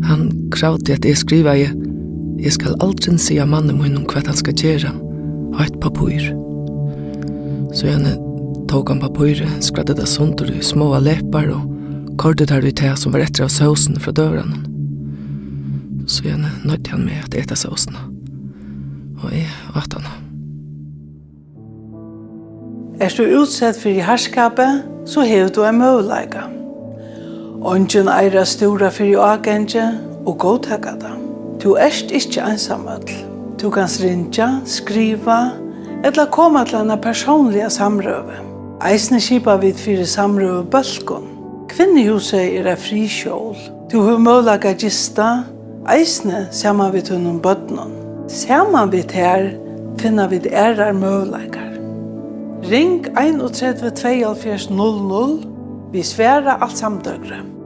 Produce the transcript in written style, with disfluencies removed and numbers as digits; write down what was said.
Han kravde at jeg skriva jeg skal aldri säga mannen min om hva han skal gjøre, ha et papur. Så jeg tog han papuret, skradde det sånt i små läppar og kordet der ut det som var etter av sausen fra døren. Så jeg nødde han med at äta sausen. Og jeg åt han. Du utsett for i herskapet, så har du en mulighet. Ongen eier stora for i agentje og godtakke det. Du ikke ensamhet. Du kan rinja, skriva, eller komme til en personlig samrøve. Eisne skipa vid for samrøve bølgon. Kvinnehuset er frikjål. Du har mulighet gista, eisne sammen vid hunnom bøtnen. Sammen vid her finner vi muligheter. Ring 31 72 00. Vi sværer alt samdøgre.